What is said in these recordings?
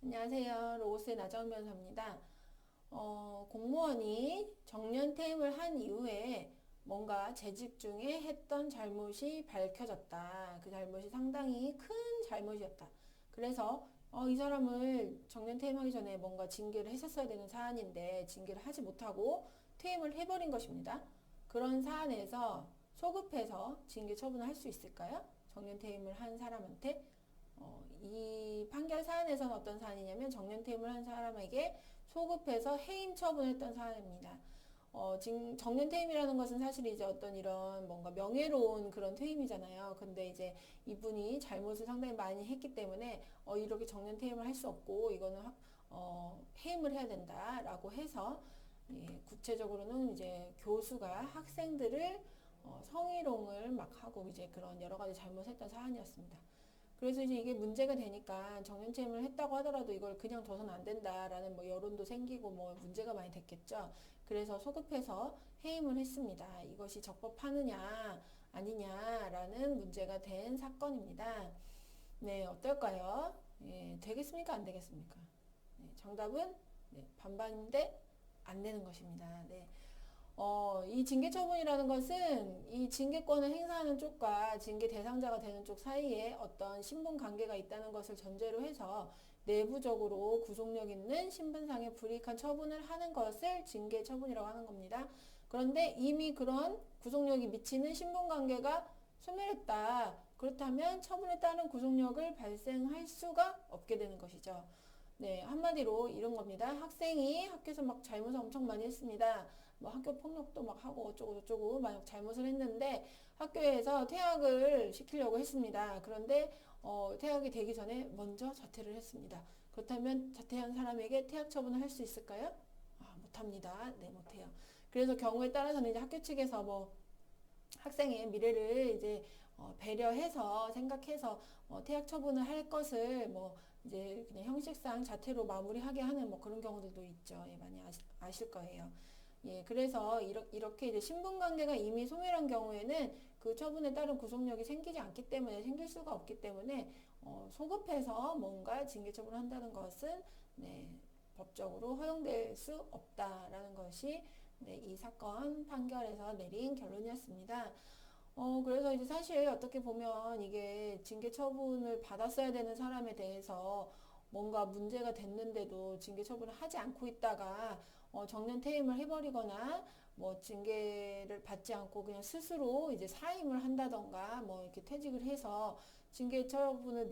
안녕하세요. 로고스의 나정은 변호사입니다. 공무원이 정년퇴임을 한 이후에 뭔가 재직 중에 했던 잘못이 밝혀졌다. 그 잘못이 상당히 큰 잘못이었다. 그래서 이 사람을 정년퇴임하기 전에 뭔가 징계를 했었어야 되는 사안인데 징계를 하지 못하고 퇴임을 해버린 것입니다. 그런 사안에서 소급해서 징계 처분을 할 수 있을까요? 정년퇴임을 한 사람한테 이 판결 사안에서는 어떤 사안이냐면 정년퇴임을 한 사람에게 소급해서 해임 처분했던 사안입니다. 지금 정년퇴임이라는 것은 사실 이제 어떤 이런 뭔가 명예로운 그런 퇴임이잖아요. 근데 이제 이분이 잘못을 상당히 많이 했기 때문에 이렇게 정년퇴임을 할 수 없고 이거는 해임을 해야 된다라고 해서 예, 구체적으로는 이제 교수가 학생들을 성희롱을 막 하고 이제 그런 여러 가지 잘못했던 사안이었습니다. 그래서 이제 이게 문제가 되니까 정년퇴임을 했다고 하더라도 이걸 그냥 둬서는 안 된다라는 뭐 여론도 생기고 뭐 문제가 많이 됐겠죠. 그래서 소급해서 해임을 했습니다. 이것이 적법하느냐 아니냐라는 문제가 된 사건입니다. 네, 어떨까요? 예, 되겠습니까? 안 되겠습니까? 네, 정답은 네, 반반인데 안 되는 것입니다. 네. 이 징계 처분이라는 것은 이 징계권을 행사하는 쪽과 징계 대상자가 되는 쪽 사이에 어떤 신분 관계가 있다는 것을 전제로 해서 내부적으로 구속력 있는 신분상의 불이익한 처분을 하는 것을 징계 처분이라고 하는 겁니다. 그런데 이미 그런 구속력이 미치는 신분 관계가 소멸했다. 그렇다면 처분에 따른 구속력을 발생할 수가 없게 되는 것이죠. 네, 한마디로 이런 겁니다. 학생이 학교에서 막 잘못을 엄청 많이 했습니다. 뭐 학교 폭력도 막 하고 어쩌고 저쩌고 만약 잘못을 했는데 학교에서 퇴학을 시키려고 했습니다. 그런데 퇴학이 되기 전에 먼저 자퇴를 했습니다. 그렇다면 자퇴한 사람에게 퇴학 처분을 할 수 있을까요? 못합니다. 네, 못해요. 그래서 경우에 따라서는 이제 학교 측에서 뭐 학생의 미래를 이제 배려해서 생각해서 퇴학 처분을 할 것을 뭐 이제 그냥 형식상 자퇴로 마무리하게 하는 뭐 그런 경우들도 있죠. 예, 많이 아실 거예요. 예, 그래서 이렇게 이제 신분 관계가 이미 소멸한 경우에는 그 처분에 따른 구속력이 생기지 않기 때문에 생길 수가 없기 때문에 소급해서 뭔가 징계 처분을 한다는 것은 네, 법적으로 허용될 수 없다라는 것이 네, 이 사건 판결에서 내린 결론이었습니다. 그래서 이제 사실 어떻게 보면 이게 징계 처분을 받았어야 되는 사람에 대해서 뭔가 문제가 됐는데도 징계 처분을 하지 않고 있다가 정년 퇴임을 해버리거나 뭐 징계를 받지 않고 그냥 스스로 이제 사임을 한다던가 뭐 이렇게 퇴직을 해서 징계 처분을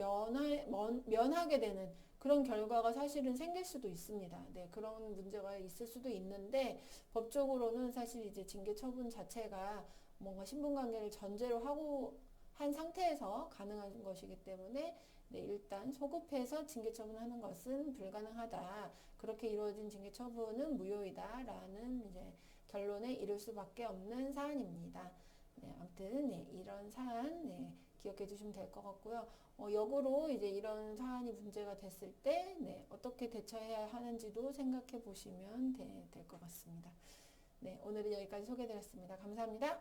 면하게 되는 그런 결과가 사실은 생길 수도 있습니다. 네, 그런 문제가 있을 수도 있는데 법적으로는 사실 이제 징계 처분 자체가 뭔가 신분관계를 전제로 하고 한 상태에서 가능한 것이기 때문에 네, 일단 소급해서 징계처분하는 것은 불가능하다. 그렇게 이루어진 징계처분은 무효이다라는 이제 결론에 이를 수밖에 없는 사안입니다. 네, 아무튼 네, 이런 사안 네, 기억해 두시면 될 것 같고요. 역으로 이제 이런 사안이 문제가 됐을 때 네, 어떻게 대처해야 하는지도 생각해 보시면 될 것 같습니다. 네, 오늘은 여기까지 소개해 드렸습니다. 감사합니다.